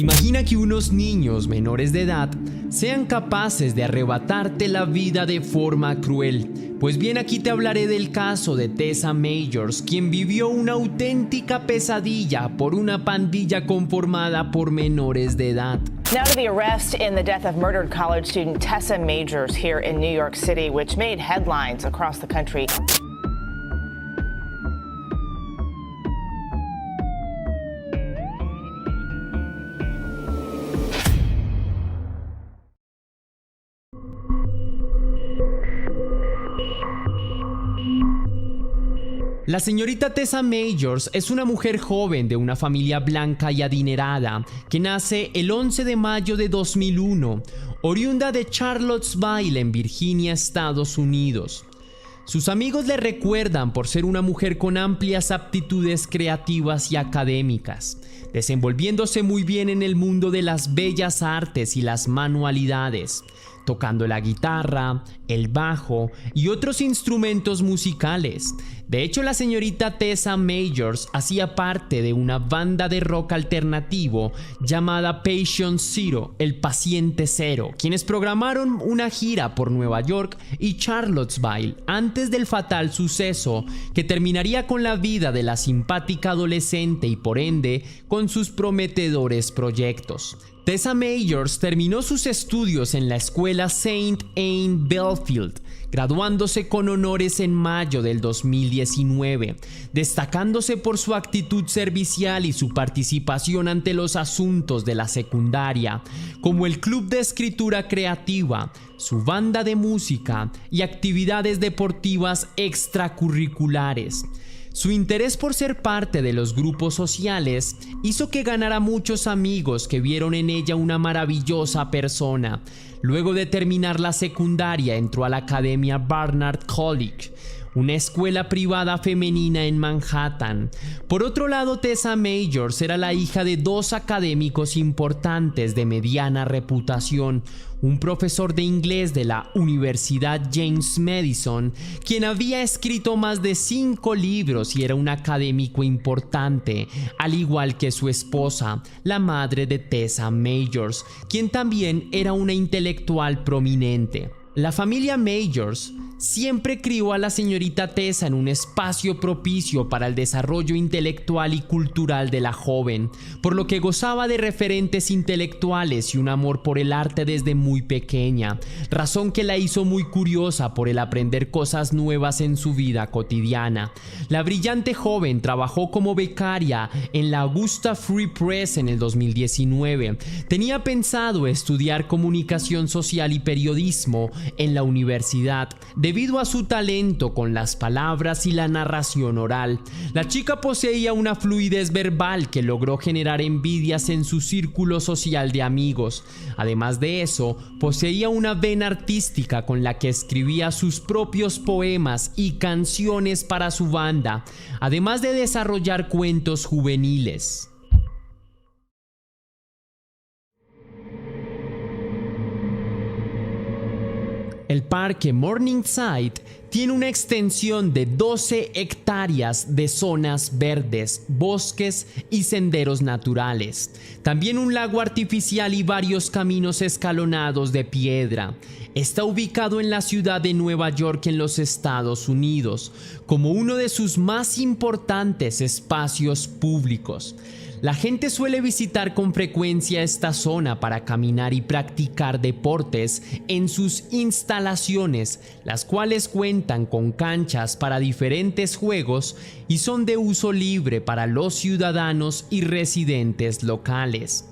Imagina que unos niños menores de edad sean capaces de arrebatarte la vida de forma cruel. Pues bien, aquí te hablaré del caso de Tessa Mayors, quien vivió una auténtica pesadilla por una pandilla conformada por menores de edad. Now to the arrest in the death of murdered college student Tessa Mayors here in New York City, which made headlines across the country. La señorita Tessa Mayors es una mujer joven de una familia blanca y adinerada que nace el 11 de mayo de 2001, oriunda de Charlottesville en Virginia, Estados Unidos. Sus amigos le recuerdan por ser una mujer con amplias aptitudes creativas y académicas, desenvolviéndose muy bien en el mundo de las bellas artes y las manualidades, tocando la guitarra, el bajo y otros instrumentos musicales. De hecho, la señorita Tessa Mayors hacía parte de una banda de rock alternativo llamada Patient Zero, el Paciente Cero, quienes programaron una gira por Nueva York y Charlottesville antes del fatal suceso que terminaría con la vida de la simpática adolescente y por ende con sus prometedores proyectos. Tessa Mayors terminó sus estudios en la escuela St. Anne Belfield, graduándose con honores en mayo del 2019, destacándose por su actitud servicial y su participación ante los asuntos de la secundaria, como el club de escritura creativa, su banda de música y actividades deportivas extracurriculares. Su interés por ser parte de los grupos sociales hizo que ganara muchos amigos que vieron en ella una maravillosa persona. Luego de terminar la secundaria entró a la Academia Barnard College, una escuela privada femenina en Manhattan. Por otro lado, Tessa Mayors era la hija de dos académicos importantes de mediana reputación, un profesor de inglés de la Universidad James Madison, quien había escrito más de 5 libros y era un académico importante, al igual que su esposa, la madre de Tessa Mayors, quien también era una intelectual prominente. La familia Mayors siempre crió a la señorita Tessa en un espacio propicio para el desarrollo intelectual y cultural de la joven, por lo que gozaba de referentes intelectuales y un amor por el arte desde muy pequeña, razón que la hizo muy curiosa por el aprender cosas nuevas en su vida cotidiana. La brillante joven trabajó como becaria en la Augusta Free Press en el 2019. Tenía pensado estudiar comunicación social y periodismo en la universidad, debido a su talento con las palabras y la narración oral. La chica poseía una fluidez verbal que logró generar envidias en su círculo social de amigos. Además de eso, poseía una vena artística con la que escribía sus propios poemas y canciones para su banda, además de desarrollar cuentos juveniles. El parque Morningside tiene una extensión de 12 hectáreas de zonas verdes, bosques y senderos naturales. También un lago artificial y varios caminos escalonados de piedra. Está ubicado en la ciudad de Nueva York en los Estados Unidos, como uno de sus más importantes espacios públicos. La gente suele visitar con frecuencia esta zona para caminar y practicar deportes en sus instalaciones, las cuales cuentan con canchas para diferentes juegos y son de uso libre para los ciudadanos y residentes locales.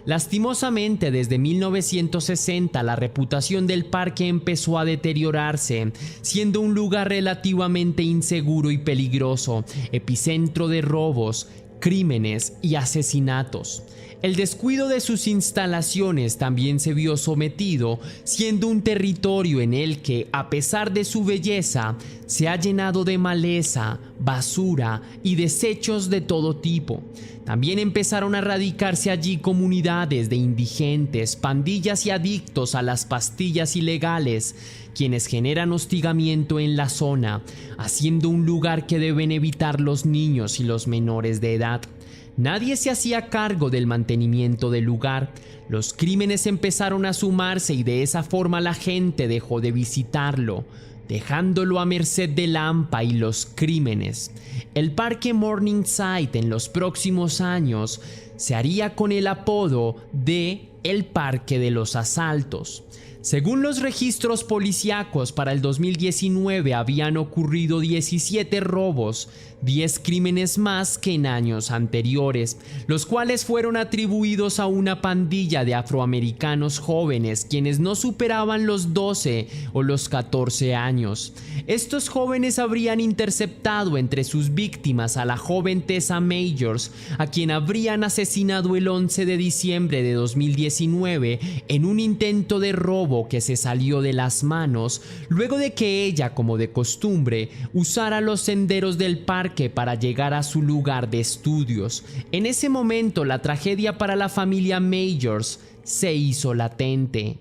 Lastimosamente, desde 1960 la reputación del parque empezó a deteriorarse, siendo un lugar relativamente inseguro y peligroso, epicentro de robos, crímenes y asesinatos. El descuido de sus instalaciones también se vio sometido, siendo un territorio en el que, a pesar de su belleza, se ha llenado de maleza, basura y desechos de todo tipo. También empezaron a radicarse allí comunidades de indigentes, pandillas y adictos a las pastillas ilegales, quienes generan hostigamiento en la zona, haciendo un lugar que deben evitar los niños y los menores de edad. Nadie se hacía cargo del mantenimiento del lugar. Los crímenes empezaron a sumarse y de esa forma la gente dejó de visitarlo, dejándolo a merced del hampa y los crímenes. El parque Morningside en los próximos años se haría con el apodo de el Parque de los Asaltos. Según los registros policíacos, para el 2019 habían ocurrido 17 robos, 10 crímenes más que en años anteriores, los cuales fueron atribuidos a una pandilla de afroamericanos jóvenes quienes no superaban los 12 o los 14 años. Estos jóvenes habrían interceptado entre sus víctimas a la joven Tessa Majors, a quien habrían asesinado el 11 de diciembre de 2019 en un intento de robo que se salió de las manos luego de que ella, como de costumbre, usara los senderos del parque para llegar a su lugar de estudios. En ese momento, la tragedia para la familia Majors se hizo latente.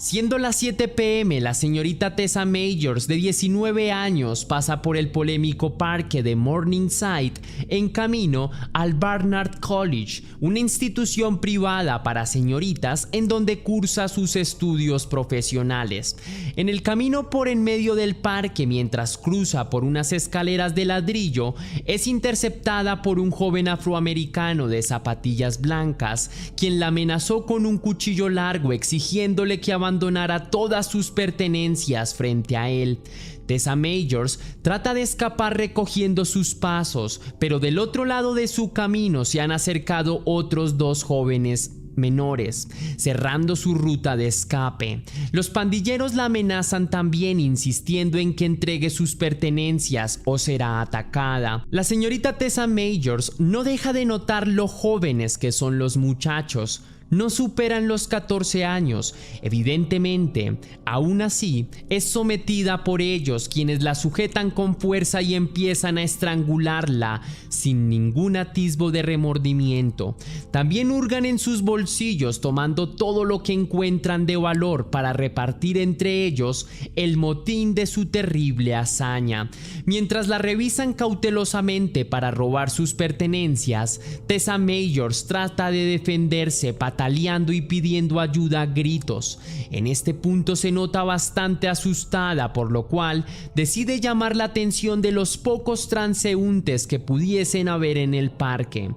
Siendo las 7 p.m., la señorita Tessa Majors, de 19 años, pasa por el polémico parque de Morningside en camino al Barnard College, una institución privada para señoritas en donde cursa sus estudios profesionales. En el camino por en medio del parque, mientras cruza por unas escaleras de ladrillo, es interceptada por un joven afroamericano de zapatillas blancas, quien la amenazó con un cuchillo largo, exigiéndole que abandonara todas sus pertenencias frente a él. Tessa Majors trata de escapar recogiendo sus pasos, pero del otro lado de su camino se han acercado otros dos jóvenes menores, cerrando su ruta de escape. Los pandilleros la amenazan también, insistiendo en que entregue sus pertenencias o será atacada. La señorita Tessa Majors no deja de notar lo jóvenes que son los muchachos. No superan los 14 años. Evidentemente, aún así, es sometida por ellos, quienes la sujetan con fuerza y empiezan a estrangularla sin ningún atisbo de remordimiento. También hurgan en sus bolsillos, tomando todo lo que encuentran de valor para repartir entre ellos el motín de su terrible hazaña. Mientras la revisan cautelosamente para robar sus pertenencias, Tessa Majors trata de defenderse, pataleando y pidiendo ayuda a gritos. En este punto se nota bastante asustada, por lo cual decide llamar la atención de los pocos transeúntes que pudiesen haber en el parque.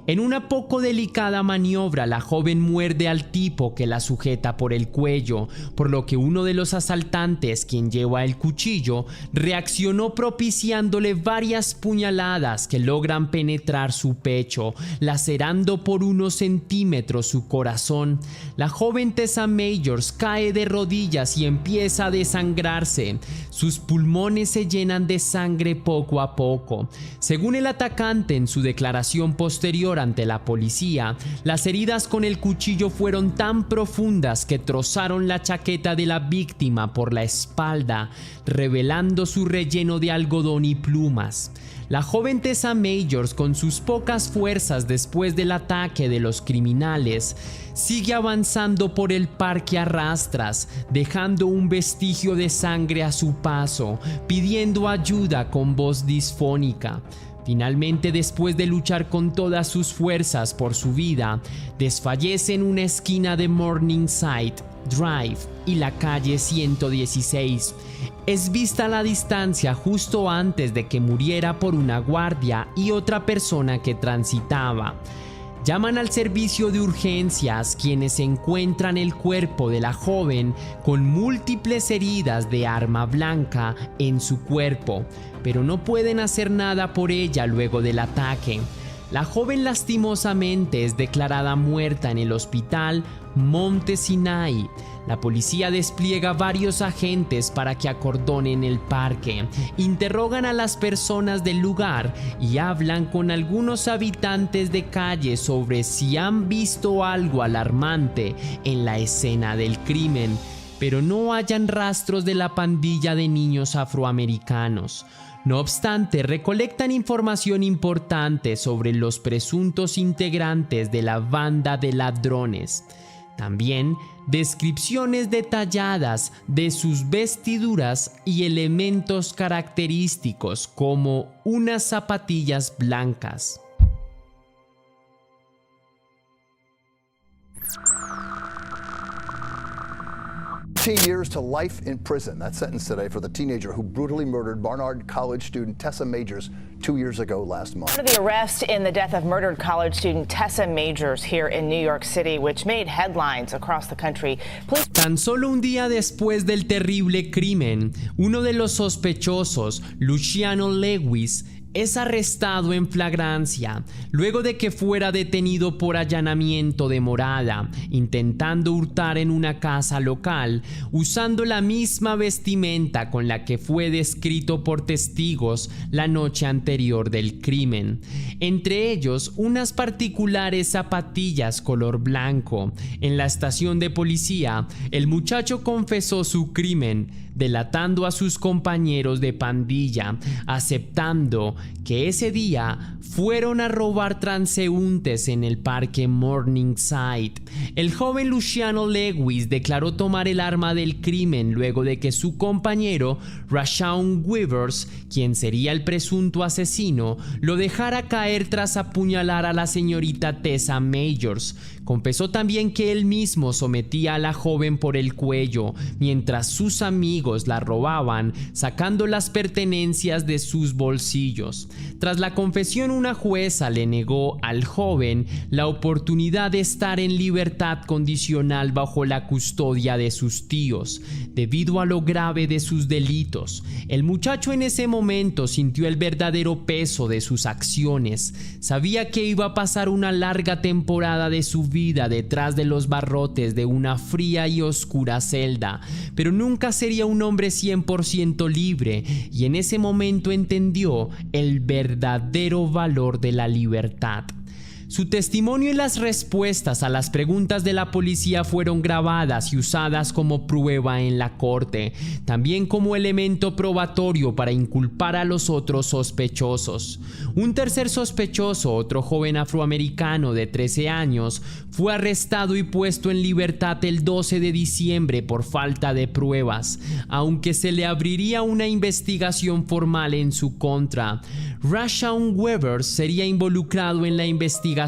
En una poco delicada maniobra, la joven muerde al tipo que la sujeta por el cuello, por lo que uno de los asaltantes, quien lleva el cuchillo, reaccionó propiciándole varias puñaladas que logran penetrar su pecho, lacerando por unos centímetros su corazón. La joven Tessa Majors cae de rodillas y empieza a desangrarse. Sus pulmones se llenan de sangre poco a poco. Según el atacante en su declaración posterior ante la policía, las heridas con el cuchillo fueron tan profundas que trozaron la chaqueta de la víctima por la espalda, revelando su relleno de algodón y plumas. La joven Tessa Majors, con sus pocas fuerzas después del ataque de los criminales, sigue avanzando por el parque a rastras, dejando un vestigio de sangre a su paso, pidiendo ayuda con voz disfónica. Finalmente, después de luchar con todas sus fuerzas por su vida, desfallece en una esquina de Morningside Drive y la calle 116. Es vista a la distancia justo antes de que muriera por una guardia y otra persona que transitaba. Llaman al servicio de urgencias, quienes encuentran el cuerpo de la joven con múltiples heridas de arma blanca en su cuerpo, pero no pueden hacer nada por ella luego del ataque. La joven lastimosamente es declarada muerta en el hospital Monte Sinai. La policía despliega varios agentes para que acordonen el parque, interrogan a las personas del lugar y hablan con algunos habitantes de calle sobre si han visto algo alarmante en la escena del crimen, pero no hallan rastros de la pandilla de niños afroamericanos. No obstante, recolectan información importante sobre los presuntos integrantes de la banda de ladrones. También descripciones detalladas de sus vestiduras y elementos característicos como unas zapatillas blancas. 15 years to life in prison. That sentence today for the teenager who brutally murdered Barnard College student Tessa Majors 2 years ago last month. The arrest in the death of murdered college student Tessa Majors here in New York City, which made headlines across the country. Tan solo un día después del terrible crimen, uno de los sospechosos, Luciano Lewis, es arrestado en flagrancia luego de que fuera detenido por allanamiento de morada, intentando hurtar en una casa local usando la misma vestimenta con la que fue descrito por testigos la noche anterior del crimen. Entre ellos, unas particulares zapatillas color blanco. En la estación de policía, el muchacho confesó su crimen, delatando a sus compañeros de pandilla, aceptando que ese día fueron a robar transeúntes en el parque Morningside. El joven Luciano Lewis declaró tomar el arma del crimen luego de que su compañero Rashawn Weavers, quien sería el presunto asesino, lo dejara caer tras apuñalar a la señorita Tessa Majors. Confesó también que él mismo sometía a la joven por el cuello mientras sus amigos la robaban, sacando las pertenencias de sus bolsillos. Tras la confesión, una jueza le negó al joven la oportunidad de estar en libertad condicional bajo la custodia de sus tíos, debido a lo grave de sus delitos. El muchacho en ese momento sintió el verdadero peso de sus acciones. Sabía que iba a pasar una larga temporada de su vida detrás de los barrotes de una fría y oscura celda, pero nunca sería un hombre 100% libre, y en ese momento entendió el verdadero valor de la libertad. Su testimonio y las respuestas a las preguntas de la policía fueron grabadas y usadas como prueba en la corte, también como elemento probatorio para inculpar a los otros sospechosos. Un tercer sospechoso, otro joven afroamericano de 13 años, fue arrestado y puesto en libertad el 12 de diciembre por falta de pruebas, aunque se le abriría una investigación formal en su contra. Rashawn Weavers sería involucrado en la investigación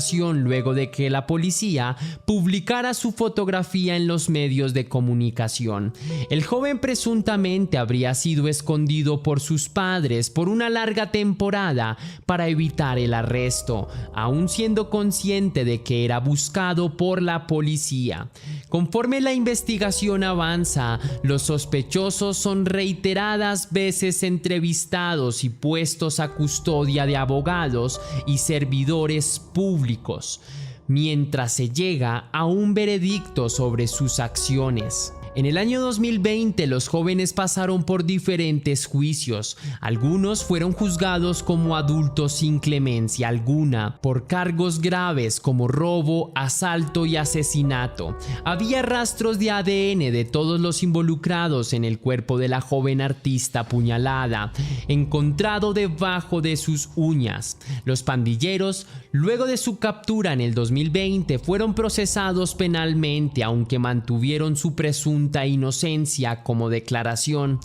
luego de que la policía publicara su fotografía en los medios de comunicación. El joven presuntamente habría sido escondido por sus padres por una larga temporada para evitar el arresto, aún siendo consciente de que era buscado por la policía. Conforme la investigación avanza, los sospechosos son reiteradas veces entrevistados y puestos a custodia de abogados y servidores públicos, mientras se llega a un veredicto sobre sus acciones. En el año 2020, los jóvenes pasaron por diferentes juicios. Algunos fueron juzgados como adultos sin clemencia alguna, por cargos graves como robo, asalto y asesinato. Había rastros de ADN de todos los involucrados en el cuerpo de la joven artista apuñalada, encontrado debajo de sus uñas. Los pandilleros, luego de su captura en el 2020, fueron procesados penalmente, aunque mantuvieron su presunta inocencia como declaración.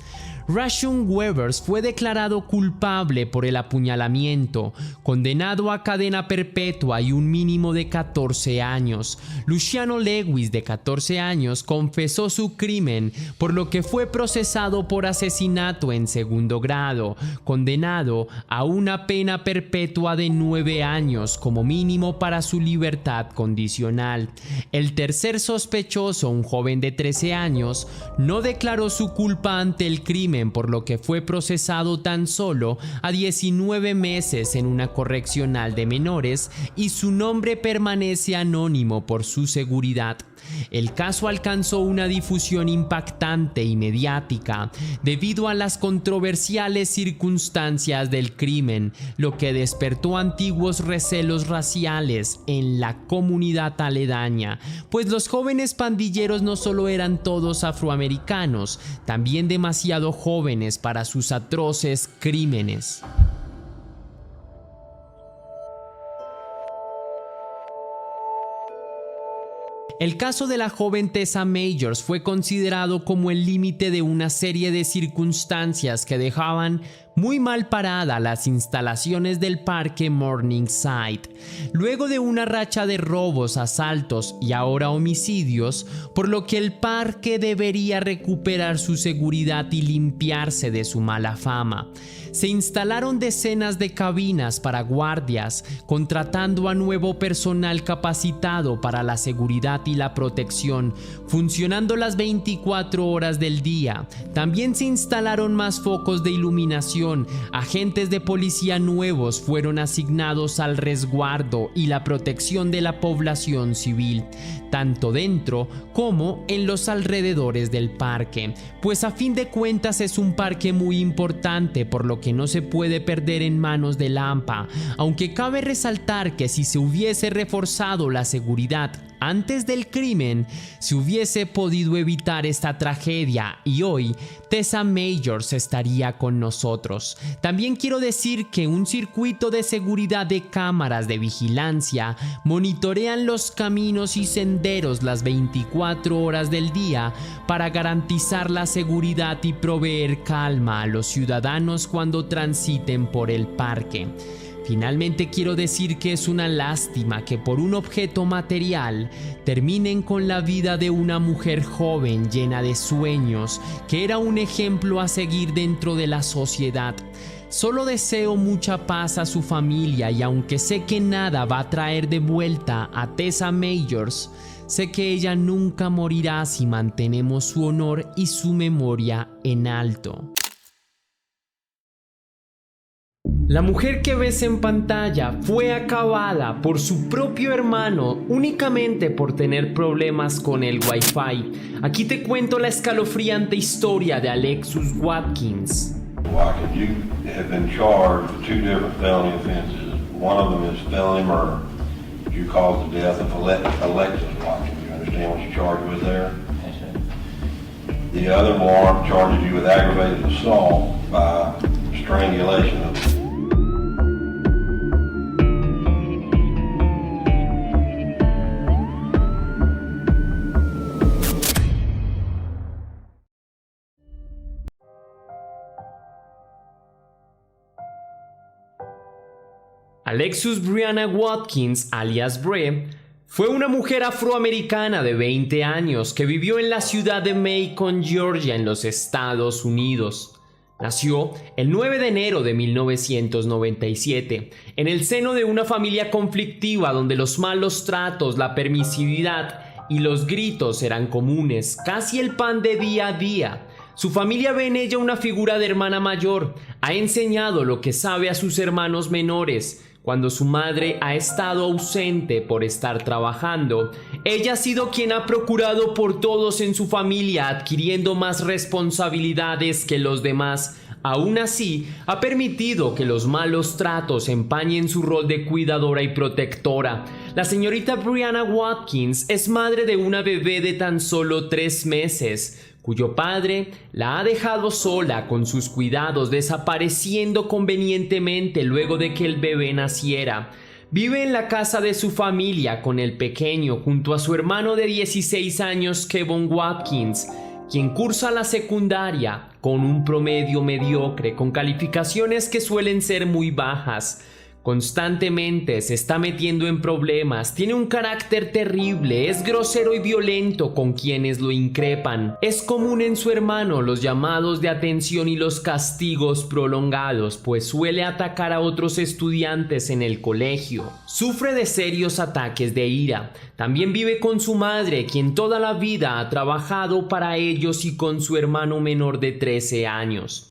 Rashawn Weavers fue declarado culpable por el apuñalamiento, condenado a cadena perpetua y un mínimo de 14 años. Luciano Lewis, de 14 años, confesó su crimen, por lo que fue procesado por asesinato en segundo grado, condenado a una pena perpetua de 9 años como mínimo para su libertad condicional. El tercer sospechoso, un joven de 13 años, no declaró su culpa ante el crimen, por lo que fue procesado tan solo a 19 meses en una correccional de menores, y su nombre permanece anónimo por su seguridad. El caso alcanzó una difusión impactante y mediática debido a las controversiales circunstancias del crimen, lo que despertó antiguos recelos raciales en la comunidad aledaña, pues los jóvenes pandilleros no solo eran todos afroamericanos, también demasiado jóvenes para sus atroces crímenes. El caso de la joven Tessa Majors fue considerado como el límite de una serie de circunstancias que dejaban muy mal parada las instalaciones del parque Morningside. Luego de una racha de robos, asaltos y ahora homicidios, por lo que el parque debería recuperar su seguridad y limpiarse de su mala fama. Se instalaron decenas de cabinas para guardias, contratando a nuevo personal capacitado para la seguridad y la protección, funcionando las 24 horas del día. También se instalaron más focos de iluminación, agentes de policía nuevos fueron asignados al resguardo y la protección de la población civil, tanto dentro como en los alrededores del parque, pues a fin de cuentas es un parque muy importante, por lo que no se puede perder en manos del AMPA, aunque cabe resaltar que si se hubiese reforzado la seguridad antes del crimen, se hubiese podido evitar esta tragedia y hoy Tessa Majors estaría con nosotros. También quiero decir que un circuito de seguridad de cámaras de vigilancia monitorean los caminos y senderos las 24 horas del día para garantizar la seguridad y proveer calma a los ciudadanos cuando transiten por el parque. Finalmente quiero decir que es una lástima que por un objeto material terminen con la vida de una mujer joven llena de sueños, que era un ejemplo a seguir dentro de la sociedad. Solo deseo mucha paz a su familia y aunque sé que nada va a traer de vuelta a Tessa Majors, sé que ella nunca morirá si mantenemos su honor y su memoria en alto. La mujer que ves en pantalla fue acabada por su propio hermano únicamente por tener problemas con el Wi-Fi. Aquí te cuento la escalofriante historia de Alexus Watkins. Watkins, you have been charged with 2 different felony offenses. One of them is felony murder. You caused the death of Alexus Watkins. You understand what you're charged with there? Yes, sir. The other warrant charges you with aggravated assault by strangulation of Alexus Brianna Watkins, alias Bre, fue una mujer afroamericana de 20 años que vivió en la ciudad de Macon, Georgia, en los Estados Unidos. Nació el 9 de enero de 1997 en el seno de una familia conflictiva donde los malos tratos, la permisividad y los gritos eran comunes, casi el pan de día a día. Su familia ve en ella una figura de hermana mayor, ha enseñado lo que sabe a sus hermanos menores. Cuando su madre ha estado ausente por estar trabajando, ella ha sido quien ha procurado por todos en su familia, adquiriendo más responsabilidades que los demás. Aún así, ha permitido que los malos tratos empañen su rol de cuidadora y protectora. La señorita Brianna Watkins es madre de una bebé de tan solo 3 meses, cuyo padre la ha dejado sola con sus cuidados, desapareciendo convenientemente luego de que el bebé naciera. Vive en la casa de su familia con el pequeño junto a su hermano de 16 años, Kevon Watkins, quien cursa la secundaria con un promedio mediocre, con calificaciones que suelen ser muy bajas. Constantemente se está metiendo en problemas, tiene un carácter terrible, es grosero y violento con quienes lo increpan. Es común en su hermano los llamados de atención y los castigos prolongados, pues suele atacar a otros estudiantes en el colegio. Sufre de serios ataques de ira. También vive con su madre, quien toda la vida ha trabajado para ellos, y con su hermano menor de 13 años.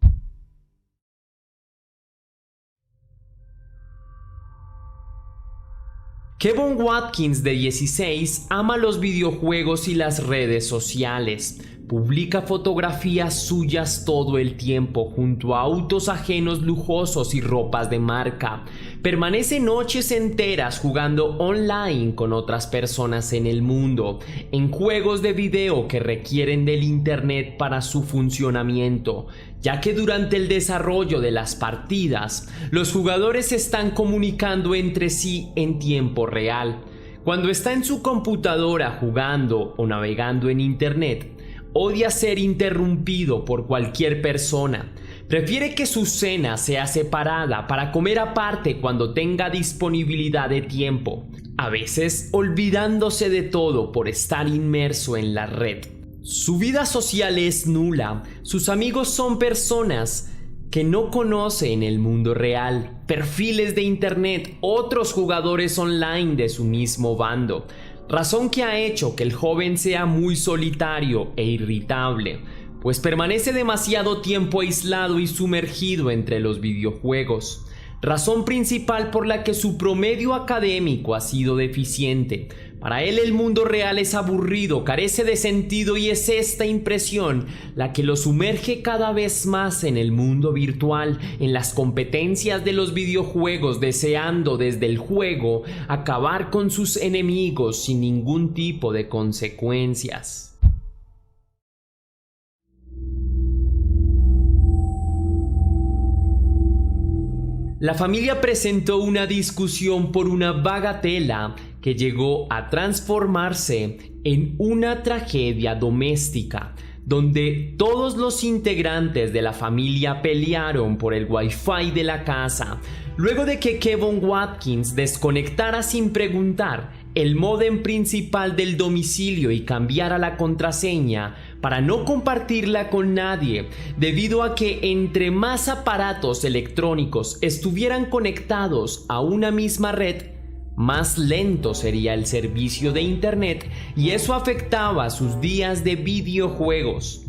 Kevon Watkins, de 16, ama los videojuegos y las redes sociales. Publica fotografías suyas todo el tiempo junto a autos ajenos lujosos y ropas de marca. Permanece noches enteras jugando online con otras personas en el mundo, en juegos de video que requieren del internet para su funcionamiento, ya que durante el desarrollo de las partidas, los jugadores se están comunicando entre sí en tiempo real. Cuando está en su computadora jugando o navegando en internet, odia ser interrumpido por cualquier persona. Prefiere que su cena sea separada para comer aparte cuando tenga disponibilidad de tiempo, a veces olvidándose de todo por estar inmerso en la red. Su vida social es nula, sus amigos son personas que no conoce en el mundo real, perfiles de internet, otros jugadores online de su mismo bando, razón que ha hecho que el joven sea muy solitario e irritable, pues permanece demasiado tiempo aislado y sumergido entre los videojuegos, razón principal por la que su promedio académico ha sido deficiente. Para él el mundo real es aburrido, carece de sentido y es esta impresión la que lo sumerge cada vez más en el mundo virtual, en las competencias de los videojuegos, deseando desde el juego acabar con sus enemigos sin ningún tipo de consecuencias. La familia presentó una discusión por una bagatela que llegó a transformarse en una tragedia doméstica, donde todos los integrantes de la familia pelearon por el Wi-Fi de la casa, luego de que Kevin Watkins desconectara sin preguntar el módem principal del domicilio y cambiara la contraseña para no compartirla con nadie, debido a que entre más aparatos electrónicos estuvieran conectados a una misma red, más lento sería el servicio de internet y eso afectaba sus días de videojuegos.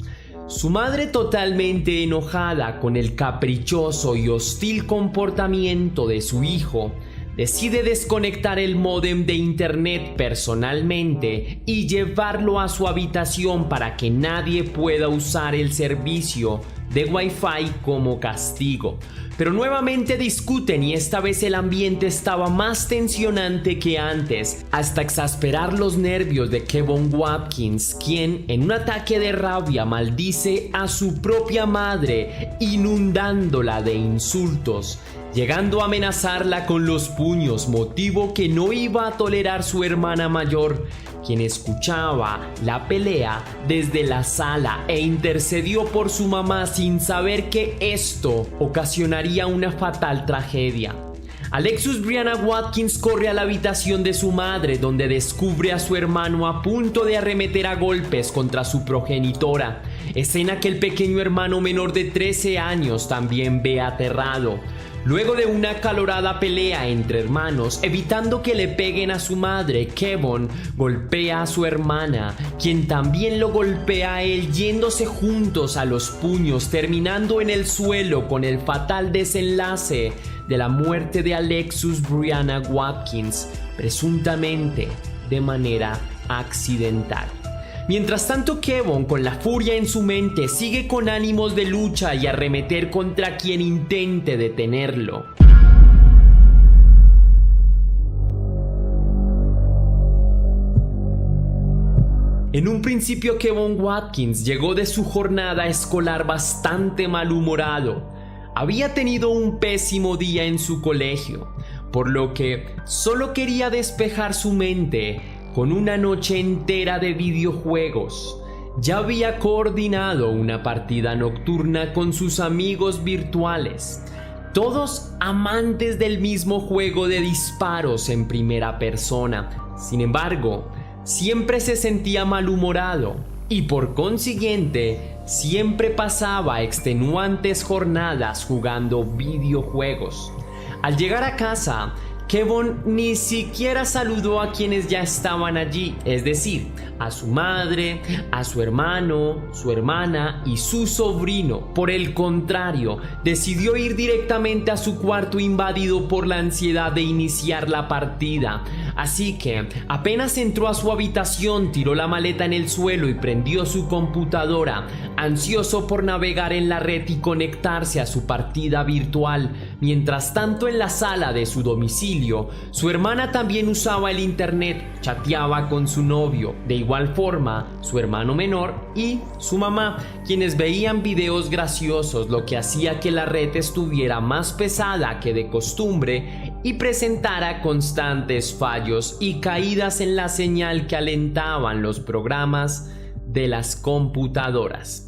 Su madre, totalmente enojada con el caprichoso y hostil comportamiento de su hijo, decide desconectar el módem de internet personalmente y llevarlo a su habitación para que nadie pueda usar el servicio de Wi-Fi como castigo. Pero nuevamente discuten y esta vez el ambiente estaba más tensionante que antes, hasta exasperar los nervios de Kevin Watkins, quien en un ataque de rabia maldice a su propia madre, inundándola de insultos, llegando a amenazarla con los puños, motivo que no iba a tolerar su hermana mayor, quien escuchaba la pelea desde la sala e intercedió por su mamá sin saber que esto ocasionaría una fatal tragedia. Alexus Brianna Watkins corre a la habitación de su madre, donde descubre a su hermano a punto de arremeter a golpes contra su progenitora, escena que el pequeño hermano menor de 13 años también ve aterrado. Luego de una acalorada pelea entre hermanos, evitando que le peguen a su madre, Kevin golpea a su hermana, quien también lo golpea a él, yéndose juntos a los puños, terminando en el suelo con el fatal desenlace de la muerte de Alexus Brianna Watkins, presuntamente de manera accidental. Mientras tanto, Kevin, con la furia en su mente, sigue con ánimos de lucha y arremeter contra quien intente detenerlo. En un principio, Kevin Watkins llegó de su jornada escolar bastante malhumorado. Había tenido un pésimo día en su colegio, por lo que solo quería despejar su mente con una noche entera de videojuegos. Ya había coordinado una partida nocturna con sus amigos virtuales, todos amantes del mismo juego de disparos en primera persona. Sin embargo, siempre se sentía malhumorado y por consiguiente siempre pasaba extenuantes jornadas jugando videojuegos. Al llegar a casa, Kevin ni siquiera saludó a quienes ya estaban allí, es decir, a su madre, a su hermano, su hermana y su sobrino. Por el contrario, decidió ir directamente a su cuarto invadido por la ansiedad de iniciar la partida. Así que apenas entró a su habitación, tiró la maleta en el suelo y prendió su computadora, ansioso por navegar en la red y conectarse a su partida virtual. Mientras tanto, en la sala de su domicilio, su hermana también usaba el internet, chateaba con su novio, de igual forma su hermano menor y su mamá, quienes veían videos graciosos, lo que hacía que la red estuviera más pesada que de costumbre y presentara constantes fallos y caídas en la señal que alentaban los programas de las computadoras.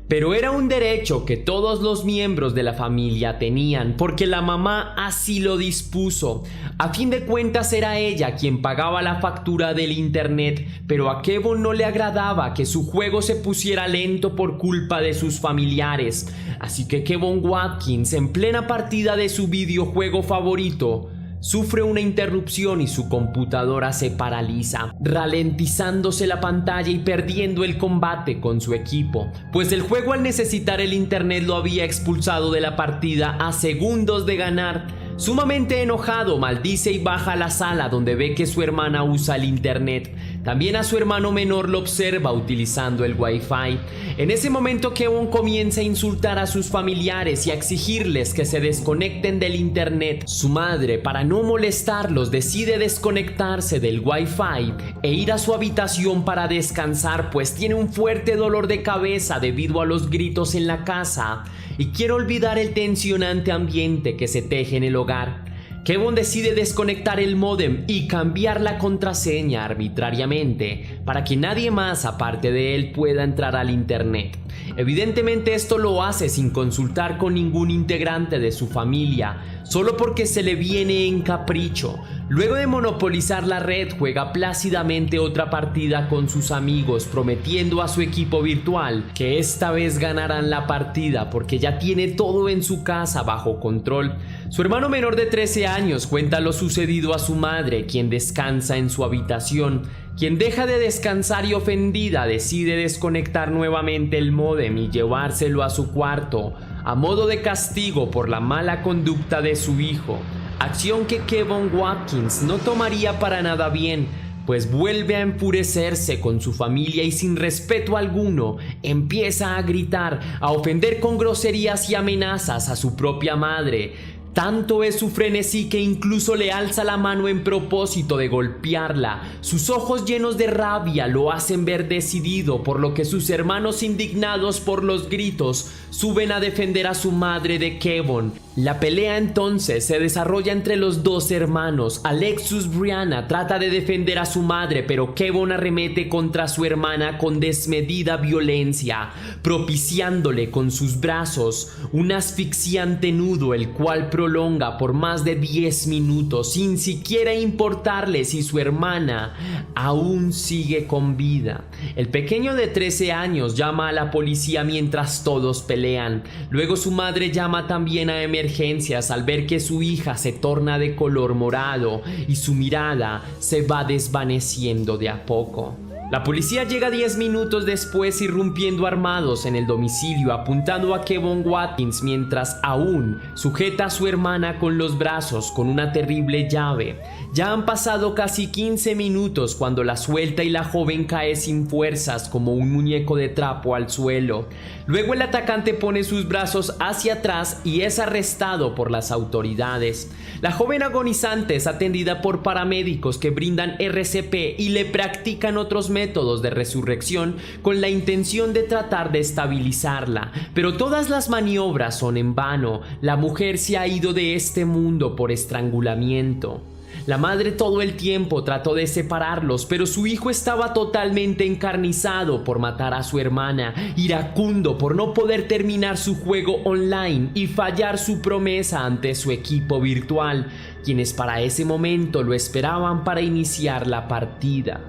Pero era un derecho que todos los miembros de la familia tenían, porque la mamá así lo dispuso. A fin de cuentas era ella quien pagaba la factura del internet, pero a Kevon no le agradaba que su juego se pusiera lento por culpa de sus familiares. Así que Kevon Watkins, en plena partida de su videojuego favorito, sufre una interrupción y su computadora se paraliza, ralentizándose la pantalla y perdiendo el combate con su equipo, pues el juego, al necesitar el internet, lo había expulsado de la partida a segundos de ganar. Sumamente enojado, maldice y baja a la sala donde ve que su hermana usa el internet. También a su hermano menor lo observa utilizando el Wi-Fi. En ese momento Kevon comienza a insultar a sus familiares y a exigirles que se desconecten del internet. Su madre, para no molestarlos, decide desconectarse del Wi-Fi e ir a su habitación para descansar, pues tiene un fuerte dolor de cabeza debido a los gritos en la casa y quiere olvidar el tensionante ambiente que se teje en el hogar. Kevon decide desconectar el módem y cambiar la contraseña arbitrariamente para que nadie más aparte de él pueda entrar al internet. Evidentemente esto lo hace sin consultar con ningún integrante de su familia, solo porque se le viene en capricho. Luego de monopolizar la red, juega plácidamente otra partida con sus amigos, prometiendo a su equipo virtual que esta vez ganarán la partida porque ya tiene todo en su casa bajo control. Su hermano menor de 13 años cuenta lo sucedido a su madre, quien descansa en su habitación. Quien deja de descansar y ofendida decide desconectar nuevamente el módem y llevárselo a su cuarto, a modo de castigo por la mala conducta de su hijo. Acción que Kevon Watkins no tomaría para nada bien, pues vuelve a enfurecerse con su familia y sin respeto alguno empieza a gritar, a ofender con groserías y amenazas a su propia madre. Tanto es su frenesí que incluso le alza la mano en propósito de golpearla. Sus ojos llenos de rabia lo hacen ver decidido, por lo que sus hermanos, indignados por los gritos, suben a defender a su madre de Kevon. La pelea entonces se desarrolla entre los dos hermanos. Alexus Brianna trata de defender a su madre, pero Kevon arremete contra su hermana con desmedida violencia, propiciándole con sus brazos un asfixiante nudo, el cual prolonga por más de 10 minutos, sin siquiera importarle si su hermana aún sigue con vida. El pequeño de 13 años llama a la policía mientras todos pelean. Luego su madre llama también a emergencias al ver que su hija se torna de color morado y su mirada se va desvaneciendo de a poco. La policía llega 10 minutos después, irrumpiendo armados en el domicilio, apuntando a Kevon Watkins mientras aún sujeta a su hermana con los brazos con una terrible llave. Ya han pasado casi 15 minutos cuando la suelta y la joven cae sin fuerzas como un muñeco de trapo al suelo. Luego el atacante pone sus brazos hacia atrás y es arrestado por las autoridades. La joven agonizante es atendida por paramédicos que brindan RCP y le practican otros métodos de resurrección con la intención de tratar de estabilizarla, pero todas las maniobras son en vano. La mujer se ha ido de este mundo por estrangulamiento. La madre todo el tiempo trató de separarlos, pero su hijo estaba totalmente encarnizado por matar a su hermana, iracundo por no poder terminar su juego online y fallar su promesa ante su equipo virtual, quienes para ese momento lo esperaban para iniciar la partida.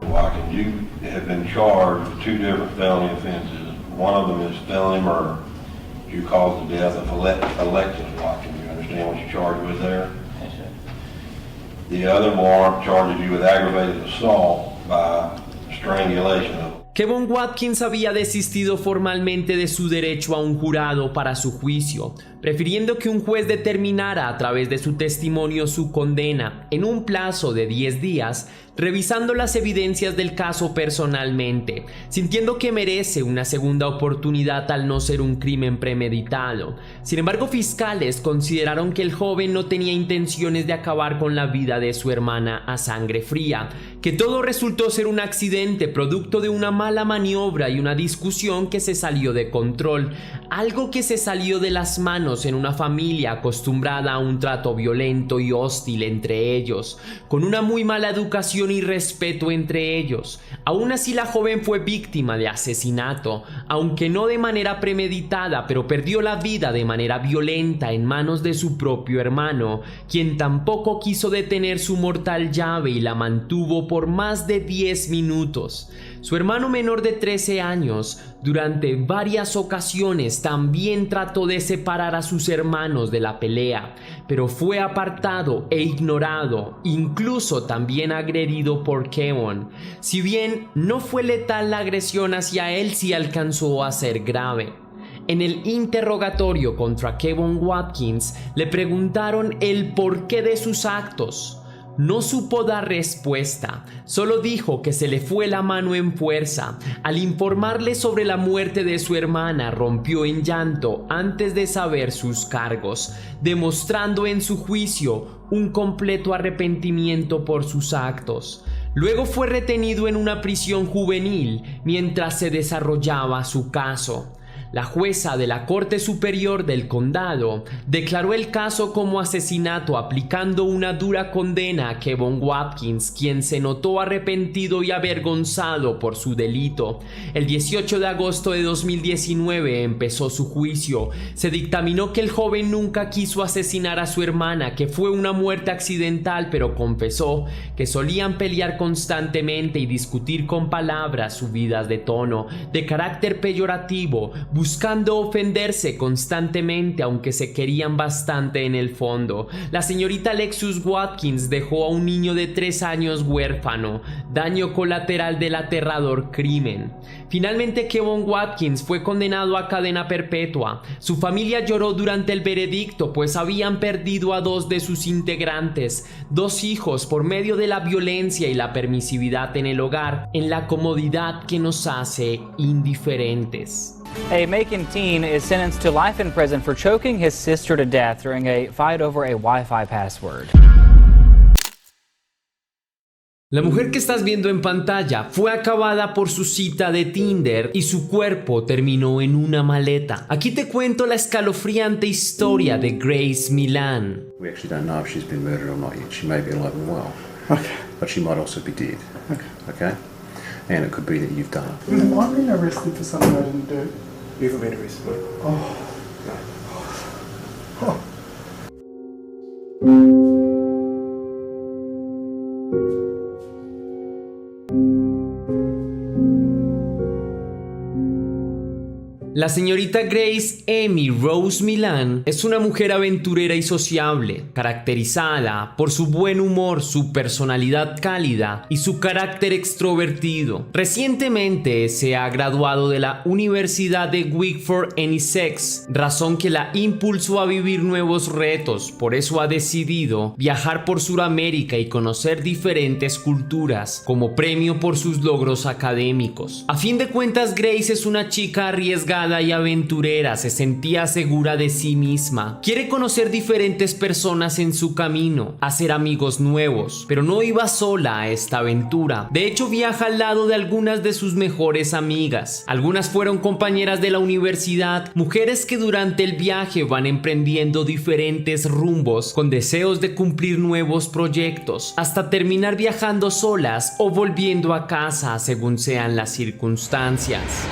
Watkins, you have been charged with 2 different felony offenses. One of them is felony murder. You caused the death of Alexis Watkins. You understand what you're charged with there? Yes, sir. The other warrant charges you with aggravated assault by strangulation of Kevon Watkins había desistido formalmente de su derecho a un jurado para su juicio, prefiriendo que un juez determinara a través de su testimonio su condena en un plazo de 10 días, revisando las evidencias del caso personalmente, sintiendo que merece una segunda oportunidad al no ser un crimen premeditado. Sin embargo, fiscales consideraron que el joven no tenía intenciones de acabar con la vida de su hermana a sangre fría, que todo resultó ser un accidente producto de una mala maniobra y una discusión que se salió de control, algo que se salió de las manos en una familia acostumbrada a un trato violento y hostil entre ellos, con una muy mala educación y respeto entre ellos. Aún así, la joven fue víctima de asesinato, aunque no de manera premeditada, pero perdió la vida de manera violenta en manos de su propio hermano, quien tampoco quiso detener su mortal llave y la mantuvo por más de 10 minutos. Su hermano menor de 13 años, durante varias ocasiones también trató de separar a sus hermanos de la pelea, pero fue apartado e ignorado, incluso también agredido por Kevon. Si bien no fue letal, la agresión hacia él sí alcanzó a ser grave. En el interrogatorio contra Kevon Watkins le preguntaron el porqué de sus actos. No supo dar respuesta, solo dijo que se le fue la mano en fuerza. Al informarle sobre la muerte de su hermana, rompió en llanto antes de saber sus cargos, demostrando en su juicio un completo arrepentimiento por sus actos. Luego fue retenido en una prisión juvenil mientras se desarrollaba su caso. La jueza de la Corte Superior del Condado declaró el caso como asesinato, aplicando una dura condena a Kevon Watkins, quien se notó arrepentido y avergonzado por su delito. El 18 de agosto de 2019 empezó su juicio. Se dictaminó que el joven nunca quiso asesinar a su hermana, que fue una muerte accidental, pero confesó que solían pelear constantemente y discutir con palabras subidas de tono, de carácter peyorativo, buscando ofenderse constantemente, aunque se querían bastante en el fondo. La señorita Lexus Watkins dejó a un niño de 3 años huérfano, daño colateral del aterrador crimen. Finalmente, Kevon Watkins fue condenado a cadena perpetua. Su familia lloró durante el veredicto, pues habían perdido a 2 de sus integrantes, 2 hijos, por medio de la violencia y la permisividad en el hogar, en la comodidad que nos hace indiferentes. A Macon teen is sentenced to life in prison for choking his sister to death during a fight over a Wi-Fi password. La mujer que estás viendo en pantalla fue acabada por su cita de Tinder y su cuerpo terminó en una maleta. Aquí te cuento la escalofriante historia de Grace Milan. We actually don't know if she's been murdered or not yet. She may be alive and well. Okay. But she might also be dead. Okay? And it could be that you've done it. I've been arrested for something I didn't do. You haven't been arrested, mate. Oh. Oh. La señorita Grace Amy Rose Milan es una mujer aventurera y sociable, caracterizada por su buen humor, su personalidad cálida y su carácter extrovertido. Recientemente se ha graduado de la Universidad de Wigford en Essex, razón que la impulsó a vivir nuevos retos. Por eso ha decidido viajar por Sudamérica y conocer diferentes culturas como premio por sus logros académicos. A fin de cuentas, Grace es una chica arriesgada y aventurera, se sentía segura de sí misma. Quiere conocer diferentes personas en su camino, hacer amigos nuevos, pero no iba sola a esta aventura. De hecho, viaja al lado de algunas de sus mejores amigas. Algunas fueron compañeras de la universidad, mujeres que durante el viaje van emprendiendo diferentes rumbos con deseos de cumplir nuevos proyectos, hasta terminar viajando solas o volviendo a casa según sean las circunstancias.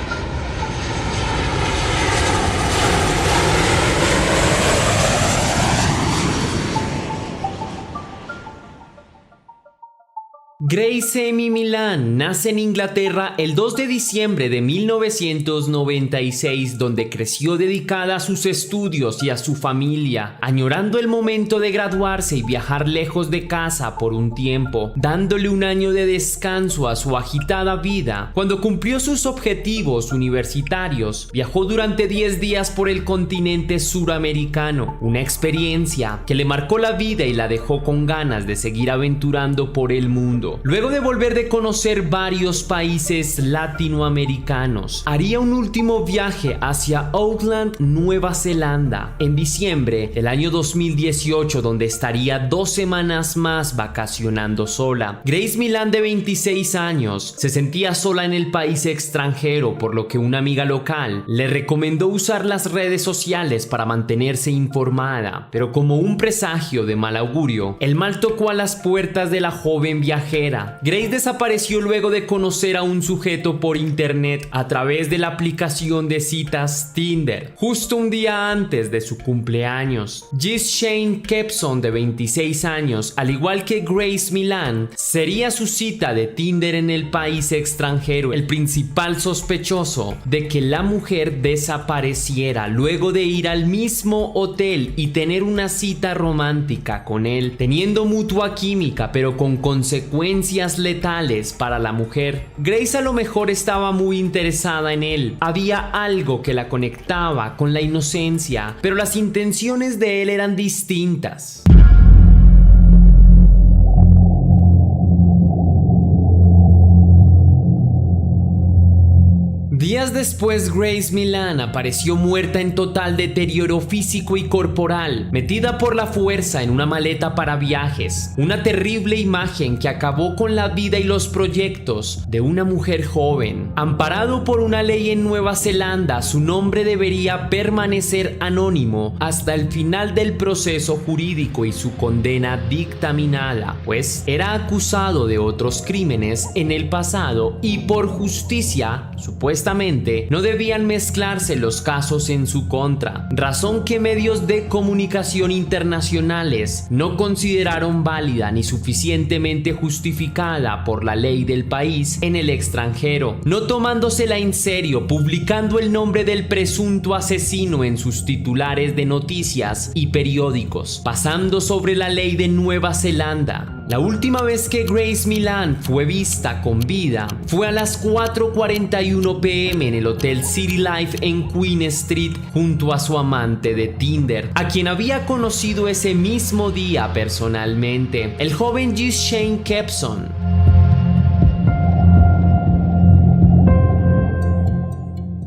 Grace Amy Milan nace en Inglaterra el 2 de diciembre de 1996, donde creció dedicada a sus estudios y a su familia, añorando el momento de graduarse y viajar lejos de casa por un tiempo, dándole un año de descanso a su agitada vida. Cuando cumplió sus objetivos universitarios, viajó durante 10 días por el continente suramericano, una experiencia que le marcó la vida y la dejó con ganas de seguir aventurando por el mundo. extranjero. Luego de volver de conocer varios países latinoamericanos, haría un último viaje hacia Auckland, Nueva Zelanda, en diciembre del año 2018, donde estaría 2 semanas más vacacionando sola. Grace Milán, de 26 años, se sentía sola en el país extranjero, por lo que una amiga local le recomendó usar las redes sociales para mantenerse informada, pero como un presagio de mal augurio, el mal tocó a las puertas de la joven viajera. Grace desapareció luego de conocer a un sujeto por internet a través de la aplicación de citas Tinder, justo un día antes de su cumpleaños. Gis Shane Kepson, de 26 años, al igual que Grace Milán, sería su cita de Tinder en el país extranjero, el principal sospechoso de que la mujer desapareciera luego de ir al mismo hotel y tener una cita romántica con él, teniendo mutua química pero con consecuencias letales para la mujer. Grace a lo mejor estaba muy interesada en él, había algo que la conectaba con la inocencia, pero las intenciones de él eran distintas. Días después, Grace Milán apareció muerta en total deterioro físico y corporal, metida por la fuerza en una maleta para viajes. Una terrible imagen que acabó con la vida y los proyectos de una mujer joven. Amparado por una ley en Nueva Zelanda, su nombre debería permanecer anónimo hasta el final del proceso jurídico y su condena dictaminada, pues era acusado de otros crímenes en el pasado y por justicia, supuestamente, no debían mezclarse los casos en su contra, razón que medios de comunicación internacionales no consideraron válida ni suficientemente justificada por la ley del país en el extranjero, no tomándosela en serio, publicando el nombre del presunto asesino en sus titulares de noticias y periódicos, pasando sobre la ley de Nueva Zelanda. La última vez que Grace Milán fue vista con vida fue a las 4:41 p.m. en el Hotel City Life en Queen Street junto a su amante de Tinder, a quien había conocido ese mismo día personalmente, el joven Gis Shane Kepson.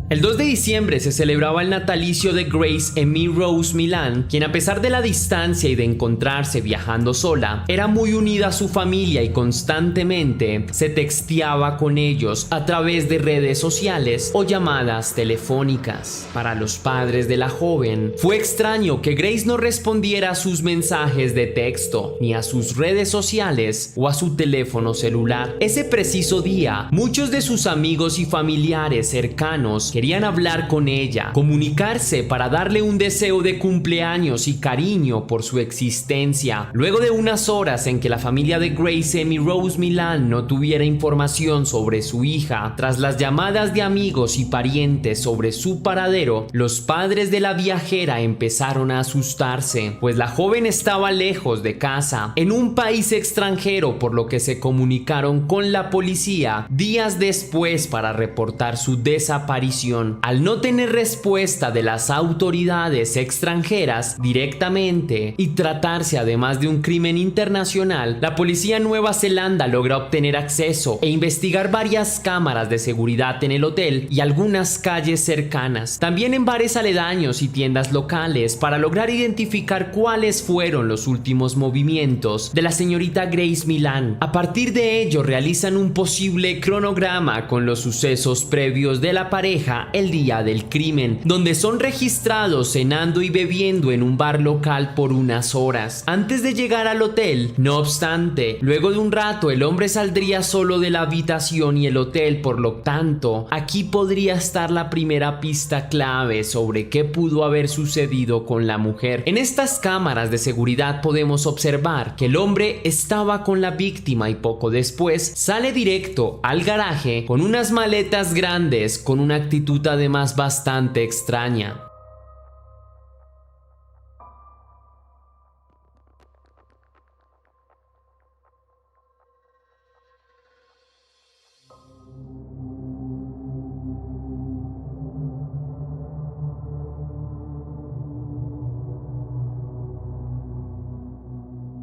El 2 de diciembre se celebraba el natalicio de Grace Emmy Rose Milán, quien a pesar de la distancia y de encontrarse viajando sola, era muy unida a su familia y constantemente se texteaba con ellos a través de redes sociales o llamadas telefónicas. Para los padres de la joven, fue extraño que Grace no respondiera a sus mensajes de texto, ni a sus redes sociales o a su teléfono celular. Ese preciso día, muchos de sus amigos y familiares cercanos querían hablar con ella, comunicarse para darle un deseo de cumpleaños y cariño por su existencia. Luego de unas horas en que la familia de Grace Emmy Rose Milán no tuviera información sobre su hija, tras las llamadas de amigos y parientes sobre su paradero, los padres de la viajera empezaron a asustarse, pues la joven estaba lejos de casa, en un país extranjero, por lo que se comunicaron con la policía días después para reportar su desaparición. Al no tener respuesta de las autoridades extranjeras directamente y tratarse además de un crimen internacional, la policía en Nueva Zelanda logra obtener acceso e investigar varias cámaras de seguridad en el hotel y algunas calles cercanas, también en bares aledaños y tiendas locales, para lograr identificar cuáles fueron los últimos movimientos de la señorita Grace Milán. A partir de ello realizan un posible cronograma con los sucesos previos de la pareja el día del crimen, donde son registrados cenando y bebiendo en un bar local por unas horas antes de llegar al hotel. No obstante, luego de un rato el hombre saldría solo de la habitación y el hotel, por lo tanto aquí podría estar la primera pista clave sobre qué pudo haber sucedido con la mujer. En estas cámaras de seguridad podemos observar que el hombre estaba con la víctima y poco después sale directo al garaje con unas maletas grandes, con una actitud además bastante extraña.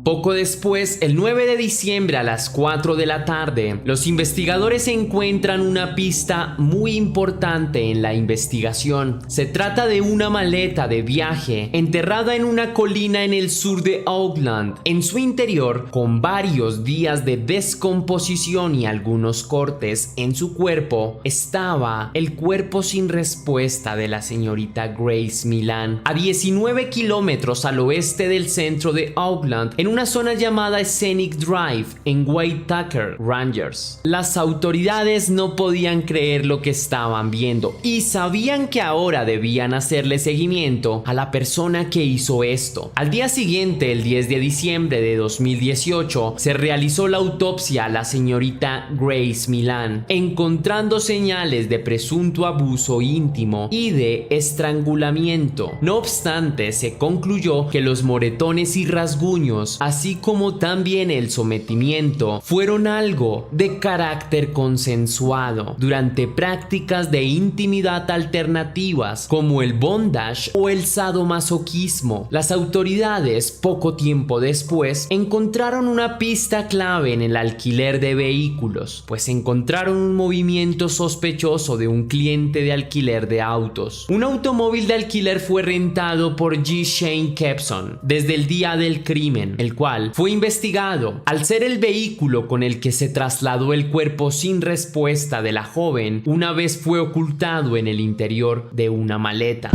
Poco después, el 9 de diciembre a las 4 de la tarde, los investigadores encuentran una pista muy importante en la investigación. Se trata de una maleta de viaje enterrada en una colina en el sur de Oakland. En su interior, con varios días de descomposición y algunos cortes en su cuerpo, estaba el cuerpo sin respuesta de la señorita Grace Millan, a 19 kilómetros al oeste del centro de Oakland, en una zona llamada Scenic Drive en White Tucker Rangers. Las autoridades no podían creer lo que estaban viendo y sabían que ahora debían hacerle seguimiento a la persona que hizo esto. Al día siguiente, el 10 de diciembre de 2018, se realizó la autopsia a la señorita Grace Millan, encontrando señales de presunto abuso íntimo y de estrangulamiento. No obstante, se concluyó que los moretones y rasguños, así como también el sometimiento, fueron algo de carácter consensuado durante prácticas de intimidad alternativas como el bondage o el sadomasoquismo. Las autoridades, poco tiempo después, encontraron una pista clave en el alquiler de vehículos, pues encontraron un movimiento sospechoso de un cliente de alquiler de autos. Un automóvil de alquiler fue rentado por G. Shane Kepson desde el día del crimen, el cual fue investigado. Al ser el vehículo con el que se trasladó el cuerpo sin respuesta de la joven, una vez fue ocultado en el interior de una maleta.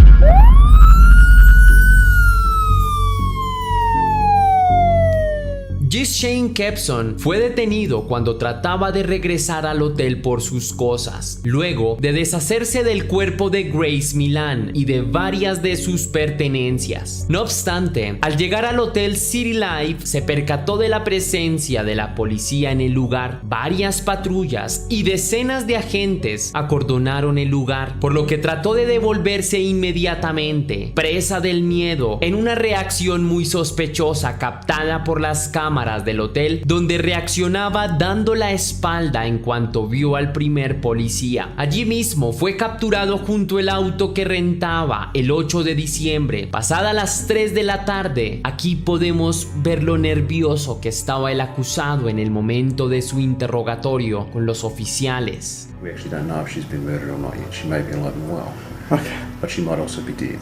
G. Shane Kepson fue detenido cuando trataba de regresar al hotel por sus cosas, luego de deshacerse del cuerpo de Grace Millan y de varias de sus pertenencias. No obstante, al llegar al hotel City Life, se percató de la presencia de la policía en el lugar. Varias patrullas y decenas de agentes acordonaron el lugar, por lo que trató de devolverse inmediatamente, presa del miedo, en una reacción muy sospechosa captada por las cámaras del hotel, donde reaccionaba dando la espalda en cuanto vio al primer policía. Allí mismo fue capturado junto al auto que rentaba el 8 de diciembre, pasada las 3 de la tarde. Aquí podemos ver lo nervioso que estaba el acusado en el momento de su interrogatorio con los oficiales. We actually don't know if she's been murdered or not yet. She may be alive and well. Okay. But she might also be dead.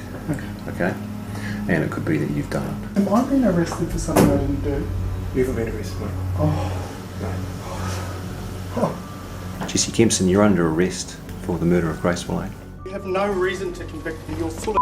Okay? And it could be that you've done it. Am I being arrested for something I didn't do? You haven't been arrested, mate. Oh. No. Jesse Kempson, you're under arrest for the murder of Grace Millan. You have no reason to convict me. You're full of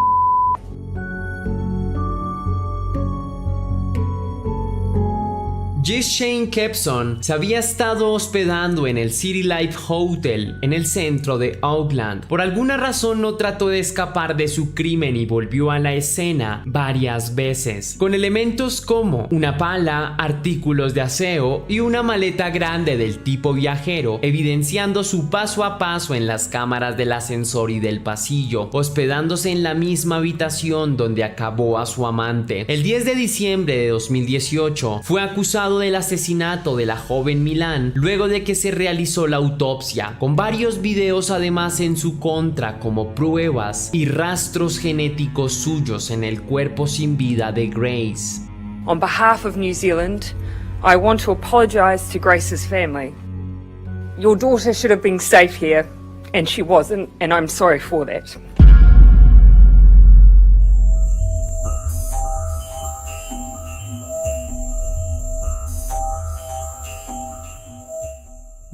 G. Shane Kepson se había estado hospedando en el City Life Hotel en el centro de Oakland. Por alguna razón no trató de escapar de su crimen y volvió a la escena varias veces, con elementos como una pala, artículos de aseo y una maleta grande del tipo viajero, evidenciando su paso a paso en las cámaras del ascensor y del pasillo, hospedándose en la misma habitación donde acabó a su amante. El 10 de diciembre de 2018 fue acusado del asesinato de la joven Millan luego de que se realizó la autopsia, con varios videos además en su contra como pruebas y rastros genéticos suyos en el cuerpo sin vida de Grace. On behalf of New Zealand, I want to apologise to Grace's family. Your daughter should have been safe here, and she wasn't, and I'm sorry for that.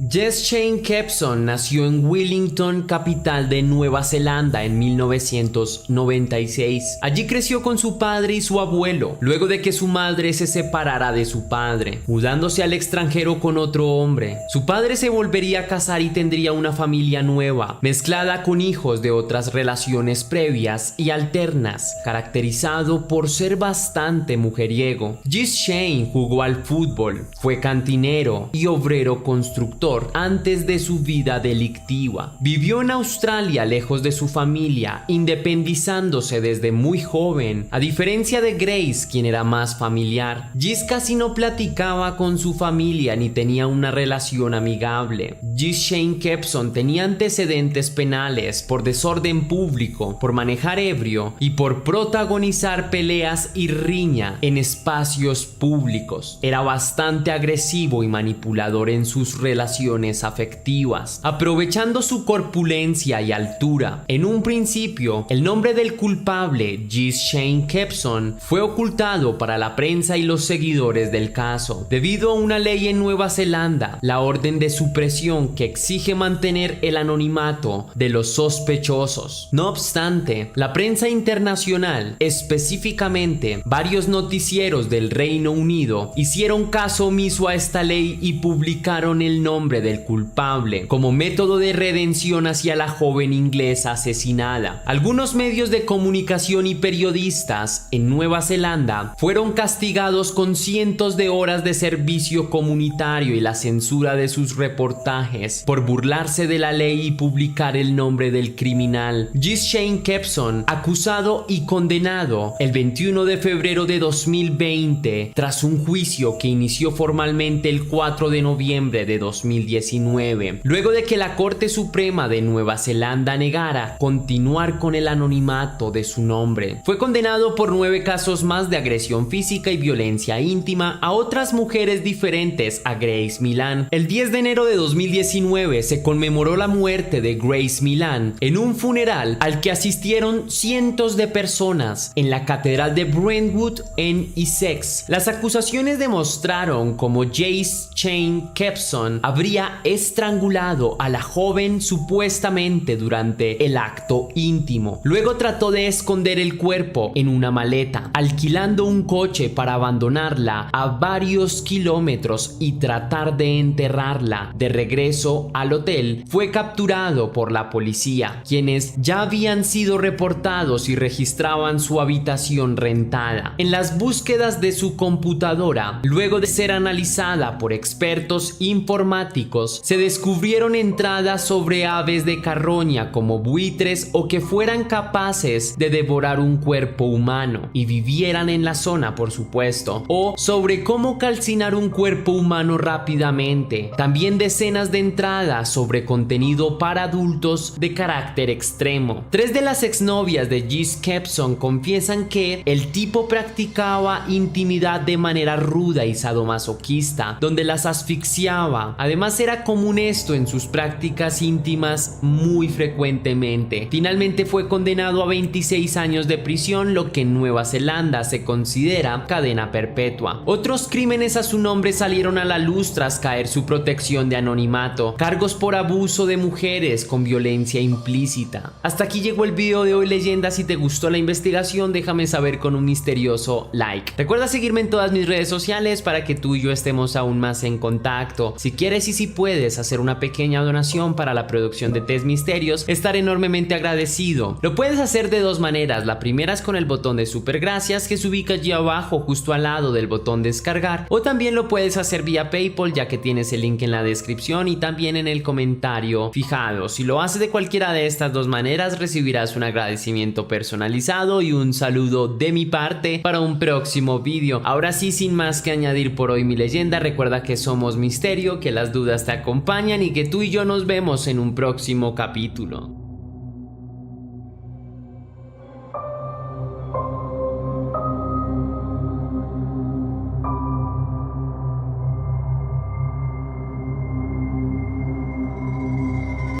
Jess Shane Kepson nació en Wellington, capital de Nueva Zelanda, en 1996. Allí creció con su padre y su abuelo, luego de que su madre se separara de su padre, mudándose al extranjero con otro hombre. Su padre se volvería a casar y tendría una familia nueva, mezclada con hijos de otras relaciones previas y alternas, caracterizado por ser bastante mujeriego. Jess Shane jugó al fútbol, fue cantinero y obrero constructor, York antes de su vida delictiva. Vivió en Australia lejos de su familia, independizándose desde muy joven, a diferencia de Grace, quien era más familiar. Gis casi no platicaba con su familia ni tenía una relación amigable. Gis Shane Kepson tenía antecedentes penales por desorden público, por manejar ebrio y por protagonizar peleas y riña en espacios públicos. Era bastante agresivo y manipulador en sus relaciones afectivas, aprovechando su corpulencia y altura. En un principio, el nombre del culpable, Gis Shane Kepson, fue ocultado para la prensa y los seguidores del caso, debido a una ley en Nueva Zelanda, la orden de supresión, que exige mantener el anonimato de los sospechosos. No obstante, la prensa internacional, específicamente varios noticieros del Reino Unido, hicieron caso omiso a esta ley y publicaron el nombre del culpable como método de redención hacia la joven inglesa asesinada. Algunos medios de comunicación y periodistas en Nueva Zelanda fueron castigados con cientos de horas de servicio comunitario y la censura de sus reportajes por burlarse de la ley y publicar el nombre del criminal. Gis Shane Kepson, acusado y condenado el 21 de febrero de 2020 tras un juicio que inició formalmente el 4 de noviembre de 2019, luego de que la Corte Suprema de Nueva Zelanda negara continuar con el anonimato de su nombre. Fue condenado por 9 casos más de agresión física y violencia íntima a otras mujeres diferentes a Grace Millan. El 10 de enero de 2019 se conmemoró la muerte de Grace Millan en un funeral al que asistieron cientos de personas en la Catedral de Brentwood en Essex. Las acusaciones demostraron cómo Gis Shane Kepson habría estrangulado a la joven supuestamente durante el acto íntimo. Luego trató de esconder el cuerpo en una maleta, alquilando un coche para abandonarla a varios kilómetros y tratar de enterrarla. De regreso al hotel, fue capturado por la policía, quienes ya habían sido reportados y registraban su habitación rentada. En las búsquedas de su computadora, luego de ser analizada por expertos informáticos, se descubrieron entradas sobre aves de carroña como buitres o que fueran capaces de devorar un cuerpo humano y vivieran en la zona, por supuesto, o sobre cómo calcinar un cuerpo humano rápidamente. También decenas de entradas sobre contenido para adultos de carácter extremo. 3 de las exnovias de Gis Kepson confiesan que el tipo practicaba intimidad de manera ruda y sadomasoquista, donde las asfixiaba. Además, era común esto en sus prácticas íntimas muy frecuentemente. Finalmente fue condenado a 26 años de prisión, lo que en Nueva Zelanda se considera cadena perpetua. Otros crímenes a su nombre salieron a la luz tras caer su protección de anonimato: cargos por abuso de mujeres con violencia implícita. Hasta aquí llegó el video de hoy, leyenda. Si te gustó la investigación, déjame saber con un misterioso like. Recuerda seguirme en todas mis redes sociales para que tú y yo estemos aún más en contacto. Si quieres y si puedes hacer una pequeña donación para la producción de Test Misterios, estaré enormemente agradecido. Lo puedes hacer de 2 maneras. La primera es con el botón de super gracias que se ubica allí abajo justo al lado del botón descargar, o también lo puedes hacer vía PayPal, ya que tienes el link en la descripción y también en el comentario fijado. Si lo haces de cualquiera de estas 2 maneras, recibirás un agradecimiento personalizado y un saludo de mi parte para un próximo vídeo. Ahora sí, sin más que añadir por hoy, mi leyenda, recuerda que somos misterio, que las dudas te acompañan y que tú y yo nos vemos en un próximo capítulo.